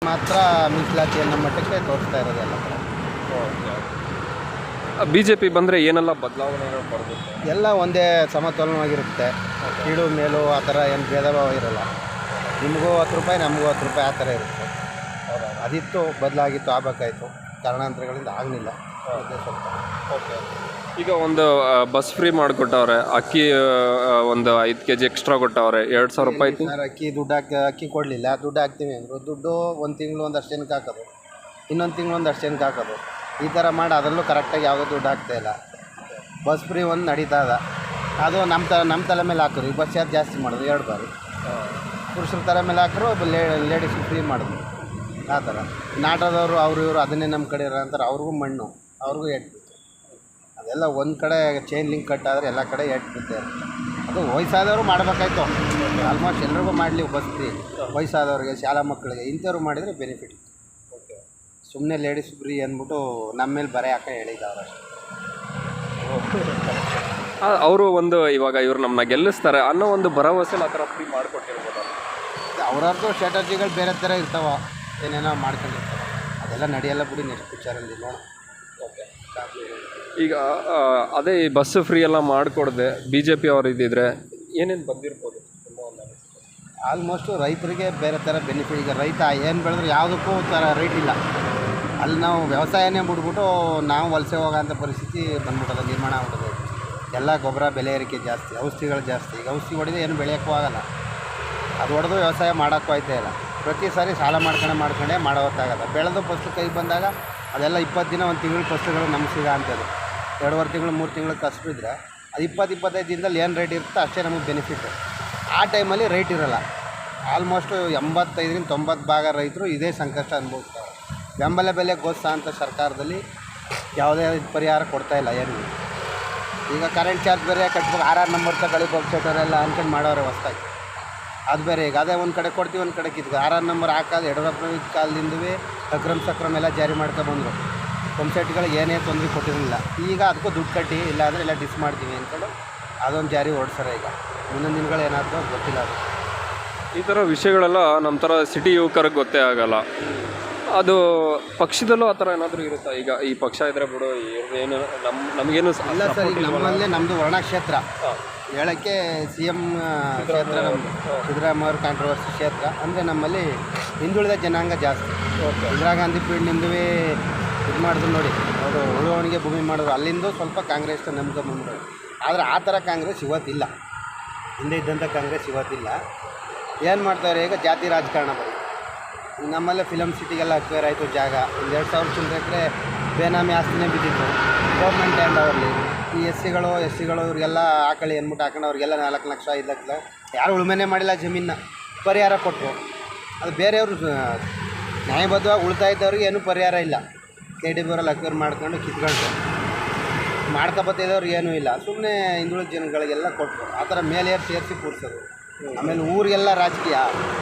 ಮಾತ್ರ ಮೀಸಲಾತಿ ಅನ್ನೋ ಮಟ್ಟಕ್ಕೆ ತೋರಿಸ್ತಾ ಇರೋದು ಎಲ್ಲ ಕಡೆ. BJP ಬಂದರೆ ಏನೆಲ್ಲ ಬದಲಾವಣೆಗಳು ಬರುತ್ತೆ? ಎಲ್ಲ ಒಂದೇ ಸಮತೋಲನವಾಗಿರುತ್ತೆ. ಕೀಳು ಮೇಲು ಆ ಥರ ಏನು ಭೇದ ಭಾವ ಇರೋಲ್ಲ. ನಿಮಗೂ 10 ರೂಪಾಯಿ ನಮಗೂ 10 ರೂಪಾಯಿ ಆ ಥರ ಇರುತ್ತೆ. ಅದಿತ್ತು, ಬದಲಾಗಿತ್ತು, ಆಗಬೇಕಾಯಿತು. ಕಾರಣಾಂತರಗಳಿಂದ ಆಗಲಿಲ್ಲ. ಸ್ವಲ್ಪ ಓಕೆ. ಈಗ ಒಂದು ಬಸ್ ಫ್ರೀ ಮಾಡಿಕೊಟ್ಟವ್ರೆ, ಅಕ್ಕಿ ಒಂದು 5 kg ಎಕ್ಸ್ಟ್ರಾ ಕೊಟ್ಟವ್ರೆ, 2,000 ರೂಪಾಯಿ. ಸರ್ ಅಕ್ಕಿ ಕೊಡಲಿಲ್ಲ, ದುಡ್ಡು ಹಾಕ್ತೀವಿ ಅಂದರು. ದುಡ್ಡು ಒಂದು ತಿಂಗಳು ಒಂದಷ್ಟು ಜನಕ್ಕೆ ಹಾಕೋದು, ಇನ್ನೊಂದು ತಿಂಗಳು ಒಂದಷ್ಟು ಜನಕ್ಕೆ ಹಾಕೋದು, ಈ ಥರ ಮಾಡಿ ಅದರಲ್ಲೂ ಕರೆಕ್ಟಾಗಿ ಯಾವುದೋ ದುಡ್ಡು ಹಾಕ್ತಾಯಿಲ್ಲ. ಬಸ್ ಫ್ರೀ ಒಂದು ನಡೀತಾ ಇದೆ, ಅದು ನಮ್ಮ ತಲೆ ಮೇಲೆ ಹಾಕೋರು. ಈ ಬಸ್ ಚಾರ್ಜ್ ಜಾಸ್ತಿ ಮಾಡೋದು 2 ಬಾರಿ, ಪುರುಷರ ತಲೆ ಮೇಲೆ ಹಾಕರು, ಲೇಡೀಸ್ ಫ್ರೀ ಮಾಡಿದ್ರು. ಆ ಥರ ನಾಟದವರು ಅವರು ಇವರು ಅದನ್ನೇ ನಮ್ಮ ಕಡೆ ಇರೋ ಅಂತಾರೆ. ಅವ್ರಿಗೂ ಮಣ್ಣು, ಅವ್ರಿಗೂ ಎಟ್ಬಿಟ್ಟು ಅದೆಲ್ಲ ಒಂದು ಕಡೆ ಚೈನ್ ಲಿಂಕ್ ಕಟ್ ಆದರೆ ಎಲ್ಲ ಕಡೆ ಎಟ್ಬಿಡುತ್ತೆ. ಅದು ವಯಸ್ಸಾದವರು ಮಾಡಬೇಕಾಯ್ತು. ಆಲ್ಮೋಸ್ಟ್ ಎಲ್ರಿಗೂ ಮಾಡಲಿ ಬಸ್ ಫ್ರೀ. ವಯಸ್ಸಾದವ್ರಿಗೆ, ಶಾಲಾ ಮಕ್ಕಳಿಗೆ, ಇಂಥವ್ರು ಮಾಡಿದರೆ ಬೆನಿಫಿಟ್. ಸುಮ್ಮನೆ ಲೇಡೀಸ್ ಫ್ರೀ ಅಂದ್ಬಿಟ್ಟು ನಮ್ಮ ಮೇಲೆ ಬರೆ ಹಾಕ ಹೇಳಿದ್ದವ್ರು ಅಷ್ಟೇ. ಅವರು ಒಂದು ಇವಾಗ ಇವ್ರು ನಮ್ಮನ್ನ ಗೆಲ್ಲಿಸ್ತಾರೆ ಅನ್ನೋ ಒಂದು ಭರವಸೆಲಿ ಆ ಥರ ಫ್ರೀ ಮಾಡಿಕೊಟ್ಟಿರ್ಬೋದು. ಅವ್ರದ್ದು ಸ್ಟ್ರಾಟಜಿಗಳು ಬೇರೆ ಥರ ಇರ್ತಾವ, ಏನೇನೋ ಮಾಡ್ಕೊಂಡಿರ್ತಾವೆ. ಅದೆಲ್ಲ ನಡೆಯಲ್ಲ ಬಿಡಿ, ನೆಕ್ಸ್ಟ್ ಪಿಕ್ಚರಲ್ಲಿ ನೋಡೋಣ. ಓಕೆ. ಈಗ ಅದೇ ಈ ಬಸ್ ಫ್ರೀ ಎಲ್ಲ ಮಾಡಿಕೊಡದೆ BJP ಅವ್ರು ಇದ್ದಿದ್ರೆ ಏನೇನು ಬಂದಿರ್ಬೋದು? ಆಲ್ಮೋಸ್ಟು ರೈತರಿಗೆ ಬೇರೆ ಥರ ಬೆನಿಫಿಟ್. ಈಗ ರೈತ ಏನು ಬೆಳೆದ್ರೆ ಯಾವುದಕ್ಕೂ ಥರ ರೇಟ್ ಇಲ್ಲ. ಅಲ್ಲಿ ನಾವು ವ್ಯವಸಾಯನೇ ಬಿಟ್ಬಿಟ್ಟು ನಾವು ವಲಸೆ ಹೋಗೋಂಥ ಪರಿಸ್ಥಿತಿ ಬಂದ್ಬಿಟ್ಟದ, ನಿರ್ಮಾಣ ಆಗ್ಬಿಟ್ಟದೆ. ಎಲ್ಲ ಗೊಬ್ಬರ ಬೆಲೆ ಏರಿಕೆ ಜಾಸ್ತಿ, ಔಷಧಿಗಳು ಜಾಸ್ತಿ. ಈಗ ಔಷಧಿ ಹೊಡೆದು ಏನು ಬೆಳೆಯೋಕ್ಕೂ ಆಗೋಲ್ಲ. ಅದು ಹೊಡೆದು ವ್ಯವಸಾಯ ಮಾಡೋಕ್ಕೂ ಆಯ್ತಾ ಇಲ್ಲ. ಪ್ರತಿ ಸಾರಿ ಸಾಲ ಮಾಡ್ಕೊಂಡೇ ಮಾಡೋತ್ತಾಗಲ್ಲ. ಬೆಳೆದು ಫಸ್ಟು ಕೈ ಬಂದಾಗ ಅದೆಲ್ಲ 20 ದಿನ, 1 ತಿಂಗಳು ಫಸ್ಟುಗಳು ನಮ್ಗೆ ಸಿಗೋ ಅಂಥದ್ದು. 2.5 ತಿಂಗಳು 3 ತಿಂಗಳು ಕಷ್ಟಿದ್ರೆ ಅದು 20-25 ದಿನದಲ್ಲಿ ಏನು ರೇಟ್ ಇರುತ್ತೋ ಅಷ್ಟೇ ನಮಗೆ ಬೆನಿಫಿಟ್. ಆ ಟೈಮಲ್ಲಿ ರೇಟ್ ಇರೋಲ್ಲ. ಆಲ್ಮೋಸ್ಟು 85-90% ರೈತರು ಇದೇ ಸಂಕಷ್ಟ ಅನುಭವಿಸ್ತಾರೆ. ಬೆಂಬಲ ಬೆಲೆ ಗೋಸ್ತ ಅಂತ ಸರ್ಕಾರದಲ್ಲಿ ಯಾವುದೇ ಪರಿಹಾರ ಕೊಡ್ತಾಯಿಲ್ಲ ಏನು. ಈಗ ಕರೆಂಟ್ ಚಾರ್ಜ್ ಬೇರೆ ಕಟ್ಬೇಕು, 6 ನಂಬರ್ ತಗೊಳ್ಳಿ ವೆಬ್ಸೈಟರೆಲ್ಲ ಅಂದ್ಕೊಂಡು ಮಾಡೋರೆ ಹೊಸ್ದಾಗಿ. ಅದು ಬೇರೆ. ಈಗ ಅದೇ ಒಂದು ಕಡೆ ಕೊಡ್ತೀವಿ, ಒಂದು ಕಡೆ ಕಿತ್ಕೊ. 6 ನಂಬರ್ ಹಾಕೋದು ಯಡಿಯೂರಪ್ಪನ ಕಾಲದಿಂದವೇ ಸಕ್ರಮ್ ಎಲ್ಲ ಜಾರಿ ಮಾಡ್ಕೊಬಂದರು. ವೆಬ್ಸೈಟ್ಗಳಿಗೆ ಏನೇ ತೊಂದರೆ ಕೊಟ್ಟಿರಲಿಲ್ಲ. ಈಗ ಅದಕ್ಕೂ ದುಡ್ಡು ಕಟ್ಟಿ ಇಲ್ಲಾಂದರೆ ಎಲ್ಲ ಡಿಸ್ ಮಾಡ್ತೀವಿ ಅಂದ್ಕೊಂಡು ಅದೊಂದು ಜಾರಿ ಓಡಿಸ್ತಾರೆ. ಈಗ ಮುಂದಿನ ದಿನಗಳು ಏನಾದರೂ ಗೊತ್ತಿಲ್ಲ. ಅದು ಈ ಥರ ವಿಷಯಗಳೆಲ್ಲ ನಮ್ಮ ಥರ ಸಿಟಿ ಯುವಕರಿಗೆ ಗೊತ್ತೇ ಆಗಲ್ಲ. ಅದು ಪಕ್ಷದಲ್ಲೂ ಆ ಥರ ಏನಾದರೂ ಇರುತ್ತಾ? ಈಗ ಈ ಪಕ್ಷ ಇದ್ದರೆ ಬಿಡು, ಏನು ನಮಗೇನು ಇಲ್ಲ ಸರ್. ಈಗ ನಮ್ಮಲ್ಲೇ ನಮ್ಮದು ವರ್ಣ ಕ್ಷೇತ್ರ ಹೇಳೋಕ್ಕೆ CM ಕ್ಷೇತ್ರ, ನಮ್ಮದು ಸಿದ್ದರಾಮಯ್ಯ ಅವ್ರ ಕಾಂಟ್ರವರ್ಸಿ ಕ್ಷೇತ್ರ. ಅಂದರೆ ನಮ್ಮಲ್ಲಿ ಹಿಂದುಳಿದ ಜನಾಂಗ ಜಾಸ್ತಿ. ಇಂದಿರಾ ಗಾಂಧಿ ಪೀಳಿಂದವೇ ಇದು ಮಾಡಿದ್ರು ನೋಡಿ, ಅವರು ಉಳುವವನಿಗೆ ಭೂಮಿ ಮಾಡಿದ್ರು. ಅಲ್ಲಿಂದ ಸ್ವಲ್ಪ ಕಾಂಗ್ರೆಸ್ ನಂಬಿಕೆ ಬಂದರು. ಆದರೆ ಆ ಥರ ಕಾಂಗ್ರೆಸ್ ಇವತ್ತಿಲ್ಲ. ಹಿಂದೆ ಇದ್ದಂಥ ಕಾಂಗ್ರೆಸ್ ಇವತ್ತಿಲ್ಲ. ಏನು ಮಾಡ್ತಾರೆ ಈಗ? ಜಾತಿ ರಾಜಕಾರಣ ಬರೀ. ನಮ್ಮಲ್ಲೇ ಫಿಲಮ್ ಸಿಟಿಗೆಲ್ಲ ಅಕ್ವೈರ್ ಆಯಿತು ಜಾಗ. ಒಂದು 2,000 ಚಿಲ್ಲರೆ ಎಕರೆ ಬೇನಾಮಿ ಆಸ್ತಿನೇ ಬಿದ್ದಿತ್ತು ಗೌರ್ಮೆಂಟ್ ಲ್ಯಾಂಡ್. ಅವರಲ್ಲಿ ಈ ಎಸ್ ಸಿಗಳು ಇವರಿಗೆಲ್ಲ ಆಕಳಿ ಅಂದ್ಬಿಟ್ಟು ಹಾಕೊಂಡು ಅವ್ರಿಗೆಲ್ಲ 4 ಲಕ್ಷ 5 ಲಕ್ಷ ಯಾರು ಉಳುಮೆನೇ ಮಾಡಿಲ್ಲ ಜಮೀನ ಪರಿಹಾರ ಕೊಟ್ಟರು. ಅದು ಬೇರೆಯವರು ನ್ಯಾಯಬದ್ಧವಾಗಿ ಉಳ್ತಾ ಇದ್ದವ್ರಿಗೆ ಏನೂ ಪರಿಹಾರ ಇಲ್ಲ. KDB ಅವರಲ್ಲಿ ಅಕ್ವೈರ್ ಮಾಡ್ಕೊಂಡು ಕಿತ್ಕೊಂಡು ಮಾಡ್ಕೊಬತ್ತಿದ್ದವ್ರಿಗೆ ಏನೂ ಇಲ್ಲ. ಸುಮ್ಮನೆ ಹಿಂದುಳಿದ ಜನಗಳಿಗೆಲ್ಲ ಕೊಟ್ಟರು. ಆ ಥರ ಮೇಲೆ ಸೇರಿಸಿ ಕೂರಿಸೋದು. ಆಮೇಲೆ ಊರಿಗೆಲ್ಲ ರಾಜಕೀಯ.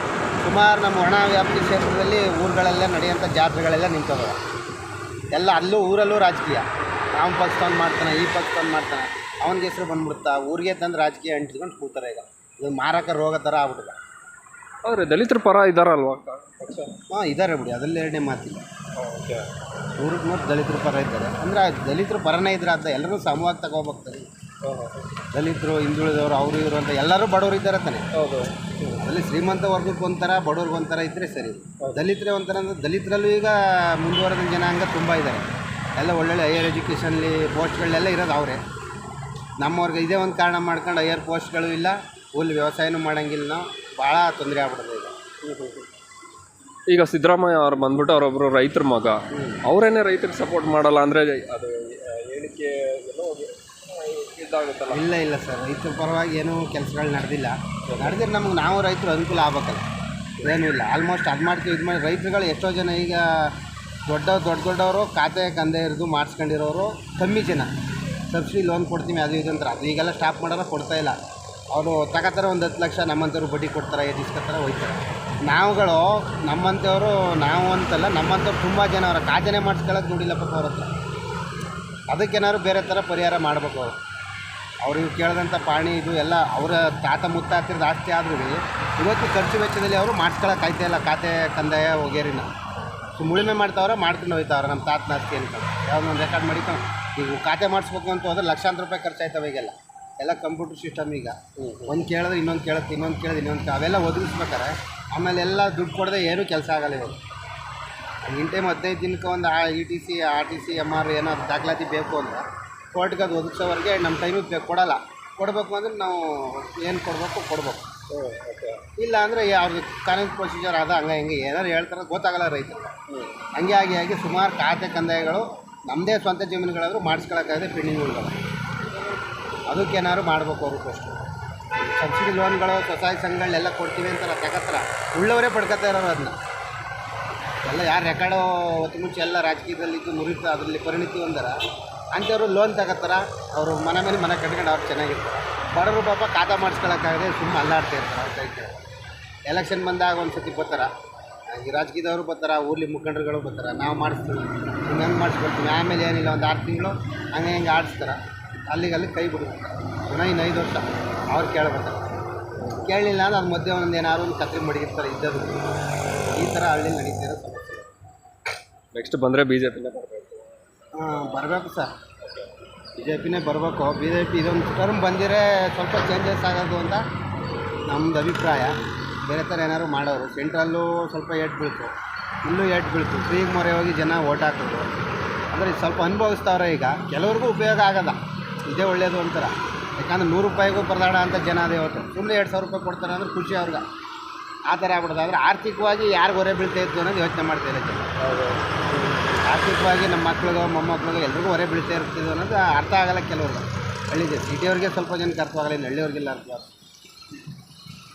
ಸುಮಾರು ನಮ್ಮ ಒಣ ವ್ಯಾಪ್ತಿ ಕ್ಷೇತ್ರದಲ್ಲಿ ಊರುಗಳೆಲ್ಲ ನಡೆಯೋಂಥ ಜಾತ್ರೆಗಳೆಲ್ಲ ನಿಂತವೆ. ಎಲ್ಲ ಅಲ್ಲೂ ಊರಲ್ಲೂ ರಾಜಕೀಯ. ಅವ್ನ ಪಕ್ಷ ಮಾಡ್ತಾನೆ, ಈ ಪಕ್ಷ ಮಾಡ್ತಾನೆ, ಅವನಿಗೆ ಹೆಸರು ಬಂದ್ಬಿಡುತ್ತಾ. ಊರಿಗೆ ತಂದು ರಾಜಕೀಯ ಅಂಟಿಸ್ಕೊಂಡು ಕೂತಾರೆ. ಈಗ ಇದು ಮಾರಕ ರೋಗ ಥರ ಆಗ್ಬಿಟ್ಟಿದೆ. ಆದರೆ ದಲಿತರ ಪರ ಇದ್ದಾರಲ್ವ? ಹಾಂ, ಇದ್ದಾರೆ ಬಿಡಿ, ಅದರಲ್ಲಿ ಎರಡನೇ ಮಾತಿಲ್ಲ. ಊರಿಗೆ ನೋಡಿ ದಲಿತರ ಪರ ಇದ್ದಾರೆ. ಅಂದರೆ ದಲಿತರ ಪರನೇ ಇದ್ರೆ ಅಂತ ಎಲ್ಲರೂ ಸಮವಾಗಿ ತಗೋಬೇಕಾಗ್ತದೆ. ದಲಿತರು, ಹಿಂದುಳಿದವರು, ಅವರು ಇವರು ಅಂತ ಎಲ್ಲರೂ ಬಡವರು ಇದ್ದಾರೆ ತಾನೆ. ಹೌದು. ಅಲ್ಲಿ ಶ್ರೀಮಂತ ವರ್ಗಕ್ಕೆ ಒಂಥರ, ಬಡವ್ರಿಗೆ ಒಂಥರ ಇದ್ದರೆ ಸರಿ. ದಲಿತರೇ ಒಂಥರ ಅಂದರೆ ದಲಿತರಲ್ಲೂ ಈಗ ಮುಂದುವರೆದ ಜನಾಂಗ ತುಂಬ ಇದ್ದಾರೆ. ಎಲ್ಲ ಒಳ್ಳೊಳ್ಳೆ ಹೈಯರ್ ಎಜುಕೇಷನ್ಲಿ ಪೋಸ್ಟ್ಗಳೆಲ್ಲ ಇರೋದು ಅವರೇ. ನಮ್ಮವ್ರಿಗೆ ಇದೇ ಒಂದು ಕಾರಣ ಮಾಡ್ಕೊಂಡು ಹೈಯರ್ ಪೋಸ್ಟ್ಗಳು ಇಲ್ಲ, ಫುಲ್ ವ್ಯವಸಾಯನೂ ಮಾಡೋಂಗಿಲ್ಲ. ನಾವು ಭಾಳ ತೊಂದರೆ ಆಗ್ಬಿಡೋದು ಈಗ. ಈಗ ಸಿದ್ದರಾಮಯ್ಯ ಅವ್ರು ಬಂದ್ಬಿಟ್ಟು ಅವರೊಬ್ಬರು ರೈತರ ಮಗ, ಅವರೇನೇ ರೈತರಿಗೆ ಸಪೋರ್ಟ್ ಮಾಡಲ್ಲ ಅಂದರೆ ಅದು ಹೇಳಿಕೆ ಇದಾಗುತ್ತಲ್ಲ? ಇಲ್ಲ ಸರ್, ರೈತರ ಪರವಾಗಿ ಏನೂ ಕೆಲಸಗಳು ನಡೆದಿಲ್ಲ. ನಡೆದಿದ್ರೆ ನಮಗೆ ನಾವು ರೈತರು ಅನುಕೂಲ ಆಗ್ಬೇಕಲ್ಲ. ಏನೂ ಇಲ್ಲ. ಆಲ್ಮೋಸ್ಟ್ ಅದು ಮಾಡ್ತೀವಿ, ಇದು ಮಾಡಿ. ರೈತರುಗಳು ಎಷ್ಟೋ ಜನ ಈಗ ದೊಡ್ಡವರು ಖಾತೆ ಕಂದೆ ಇರೋದು ಮಾಡಿಸ್ಕೊಂಡಿರೋರು ಕಮ್ಮಿ ಜನ. ಸಬ್ಸಿಡಿ ಲೋನ್ ಕೊಡ್ತೀವಿ ಅದು ಇದು ಅಂತಾರೆ. ಅದು ಈಗೆಲ್ಲ ಸ್ಟಾಪ್ ಮಾಡೋರು ಕೊಡ್ತಾಯಿಲ್ಲ. ಅವರು ತಗೋತಾರೆ ಒಂದು 10 ಲಕ್ಷ, ನಮ್ಮಂಥವ್ರು ಬಡ್ಡಿ ಕೊಡ್ತಾರೆ, ಇಸ್ಕೊತಾರೆ, ಹೋಯ್ತಾರೆ. ನಾವುಗಳು ನಮ್ಮಂಥವ್ರು, ನಾವು ಅಂತಲ್ಲ, ನಮ್ಮಂಥವ್ರು ತುಂಬ ಜನ ಅವರ ಖಾತೆನೇ ಮಾಡಿಸ್ಕೊಳ್ಳೋಕೆ ದುಡ್ಡಿಲ್ಲ ಪಾಪ ಅವ್ರ ಹತ್ರ. ಅದಕ್ಕೇನಾದ್ರು ಬೇರೆ ಥರ ಪರಿಹಾರ ಮಾಡಬೇಕು ಅವರು. ಅವ್ರಿಗೆ ಕೇಳಿದಂಥ ಪಾಣಿ ಇದು ಎಲ್ಲ ಅವರ ತಾತ ಮುತ್ತಾತಿರ್ದು ಆಸ್ತಿ ಆದ್ರೂ ಇವತ್ತು ಖರ್ಚು ವೆಚ್ಚದಲ್ಲಿ ಅವರು ಮಾಡಿಸ್ಕೊಳಕ್ಕೆ ಆಯ್ತಾ ಇಲ್ಲ ಖಾತೆ ಕಂದಾಯ ವಗೇರಿನ. ಸೊ ಉಳುಮೆ ಮಾಡ್ತಾವ್ರೆ, ಮಾಡ್ಕೊಂಡು ಹೋಯ್ತಾವ್ರೆ ನಮ್ಮ ತಾತನ ಆಸ್ತಿ ಅನ್ಕೊಂಡು ಯಾವ್ದೊಂದು ರೆಕಾರ್ಡ್ ಮಾಡಿಕೊಂಡು. ಈಗ ಖಾತೆ ಮಾಡಿಸ್ಬೇಕು ಅಂತ ಹೋದ್ರೆ ಲಕ್ಷಾಂತರ ರೂಪಾಯಿ ಖರ್ಚಾಯ್ತವೆ ಈಗೆಲ್ಲ. ಎಲ್ಲ ಕಂಪ್ಯೂಟರ್ ಸಿಸ್ಟಮ್ ಈಗ. ಒಂದು ಕೇಳಿದ್ರೆ ಇನ್ನೊಂದು ಕೇಳುತ್ತೆ, ಇನ್ನೊಂದು ಕೇಳಿದ್ರೆ ಇನ್ನೊಂದು, ಅವೆಲ್ಲ ಒದಗಿಸ್ಬೇಕಾರೆ ಆಮೇಲೆ ಎಲ್ಲ ದುಡ್ಡು ಕೊಡದೆ ಏನೂ ಕೆಲಸ ಆಗಲ್ಲ ಇವಾಗ. ಇನ್ ಟೈಮ್ 15 ದಿನಕ್ಕೆ ಒಂದು ETC RTC MR ಏನೋ ದಾಖಲಾತಿ ಬೇಕು ಅಂದರೆ ಕೋರ್ಟ್ಗೆ ಅದು ಒದಗಿಸೋವರೆಗೆ ನಮ್ಮ ಟೈಮಿಗೆ ಕೊಡಲ್ಲ. ಕೊಡಬೇಕು ಅಂದರೆ ನಾವು ಏನು ಕೊಡಬೇಕು. ಇಲ್ಲ ಅಂದರೆ ಅವ್ರದ್ದು ಕಾನೂನು ಪ್ರೊಸೀಜರ್ ಅದ ಹಂಗೆ ಹಿಂಗೆ ಏನಾರು ಹೇಳ್ತಾರೆ ಗೊತ್ತಾಗಲ್ಲ ರೈತರಿಗೆ. ಹಂಗೆ ಆಗಿ ಸುಮಾರು ಖಾತೆ ಕಂದಾಯಗಳು ನಮ್ಮದೇ ಸ್ವಂತ ಜಮೀನುಗಳಾದರೂ ಮಾಡಿಸ್ಕೊಳಕ್ಕಾಗದೆ ಪೆಂಡಿಂಗ್ ಉಳ್ದವೆ. ಅದಕ್ಕೇನಾದ್ರು ಮಾಡಬೇಕು ಅವರು ಫಸ್ಟು. ಸಬ್ಸಿಡಿ ಲೋನ್ಗಳು ಸ್ವಸಹಾಯ ಸಂಘಗಳನ್ನೆಲ್ಲ ಕೊಡ್ತೀವಿ ಅಂತಾರೆ, ತಗೋತಾರೆ. ಉಳ್ಳವರೇ ಪಡ್ಕೊತಾ ಇರೋರು ಅದನ್ನ. ಎಲ್ಲ ಯಾರು ರೆಕಾರ್ಡು ಹೊತ್ತು ಮುಂಚೆ ಎಲ್ಲ ರಾಜಕೀಯದಲ್ಲಿದ್ದು ನುರಿತ ಅದರಲ್ಲಿ ಪರಿಣಿತಿ ಹೊಂದಾರ ಅಂಥವ್ರು ಲೋನ್ ತಗೋತಾರ. ಅವರು ಮನೆ ಮೇಲೆ ಮನೆ ಕಟ್ಕೊಂಡು ಅವ್ರು ಚೆನ್ನಾಗಿರ್ತಾರೆ. ಬಡವರು ಪಾಪ ಖಾತಾ ಮಾಡಿಸ್ಕೊಳಕ್ಕಾಗದೆ ಸುಮ್ಮನೆ ಅಲ್ಲಾಡ್ತಾ ಇರ್ತಾರೆ. ಅವ್ರ ಕೈ ಎಲೆಕ್ಷನ್ ಬಂದಾಗ ಒಂದು ಸತಿ ಬರ್ತಾರೆ, ಈ ರಾಜಕೀಯದವರು ಬರ್ತಾರೆ, ಊರ್ಲಿ ಮುಖಂಡರುಗಳು ಬರ್ತಾರೆ, ನಾವು ಮಾಡಿಸ್ತೀವಿ ಹಿಂಗೆ ಹೆಂಗೆ ಮಾಡಿಸ್ಕೊಳ್ತೀವಿ. ಆಮೇಲೆ ಏನಿಲ್ಲ ಒಂದು 6 ತಿಂಗಳು ಹಂಗೆ ಹೆಂಗೆ ಆಡಿಸ್ತಾರೆ, ಅಲ್ಲಿಗೆ ಕೈ ಬಿಡ್ಬೇಕು. ಪುನಃ ಇನ್ನು 5 ವರ್ಷ ಅವ್ರು ಕೇಳ್ಬೇಕಾರೆ. ಕೇಳಲಿಲ್ಲ ಅಂದ್ರೆ ಅದು ಮಧ್ಯೆ ಒಂದು ಏನಾದ್ರು ಒಂದು ಕತ್ರಿ ಮಡಗಿರ್ತಾರೆ ಇದ್ದದ್ದು. ಈ ಥರ ಹಳ್ಳಿ ನಡೀತಿರೋ ಸಮಸ್ಯೆ. ನೆಕ್ಸ್ಟ್ ಬಂದರೆ BJPನೇ ಬರಬೇಕು. ಬರಬೇಕು ಸರ್, BJPನೇ ಬರಬೇಕು. BJP ಇದೊಂದು ಟರ್ಮ್ ಬಂದಿರೆ ಸ್ವಲ್ಪ ಚೇಂಜಸ್ ಆಗೋದು ಅಂತ ನಮ್ಮದು ಅಭಿಪ್ರಾಯ. ಬೇರೆ ಥರ ಏನಾದ್ರು ಮಾಡೋರು. ಸೆಂಟ್ರಲ್ಲೂ ಸ್ವಲ್ಪ ಏಟು ಬೀಳ್ತು, ಇಲ್ಲೂ ಏಟು ಬೀಳ್ತು. ಫ್ರೀಗೆ ಮೊರೆ ಹೋಗಿ ಜನ ಓಟ್ ಹಾಕೋದು ಅಂದರೆ ಸ್ವಲ್ಪ ಅನುಭವಿಸ್ತವ್ರೆ. ಈಗ ಕೆಲವ್ರಿಗೂ ಉಪಯೋಗ ಆಗಲ್ಲ, ಇದೇ ಒಳ್ಳೆಯದು ಅಂತಾರೆ. ಯಾಕಂದ್ರೆ 100 ರೂಪಾಯಿಗೂ ಪರದಾಡ ಅಂತ ಜನ ಅದೇ ಇವತ್ತು. ಸುಮ್ಮನೆ 2,000 ರೂಪಾಯಿ ಕೊಡ್ತಾರೆ ಅಂದ್ರೆ ಖುಷಿ ಅವ್ರಿಗೆ. ಆ ಥರ ಆಗ್ಬಿಡೋದು. ಆದರೆ ಆರ್ಥಿಕವಾಗಿ ಯಾರು ಹೊರೆ ಬೀಳ್ತಾ ಇತ್ತು ಅನ್ನೋದು ಯೋಚನೆ ಮಾಡ್ತಾಯಿಲ್ಲ ಜನ. ಆರ್ಥಿಕವಾಗಿ ನಮ್ಮ ಮಕ್ಳಿಗೂ ಮೊಮ್ಮಕ್ಳಿಗೂ ಎಲ್ರಿಗೂ ಹೊರೆ ಬೀಳ್ತಾ ಇರ್ತಿದ್ದು ಅನ್ನೋದು ಅರ್ಥ ಆಗಲ್ಲ ಕೆಲವ್ರಿಗೆ. ಹಳ್ಳಿಗೆ ಸಿಟಿಯವ್ರಿಗೆ ಸ್ವಲ್ಪ ಜನಕ್ಕೆ ಅರ್ಥವಾಗಲ್ಲ, ಇನ್ನು ಹಳ್ಳಿಯವ್ರಿಗೆಲ್ಲ ಅರ್ಥವಾಗಲ್ಲ.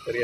ಸರಿ.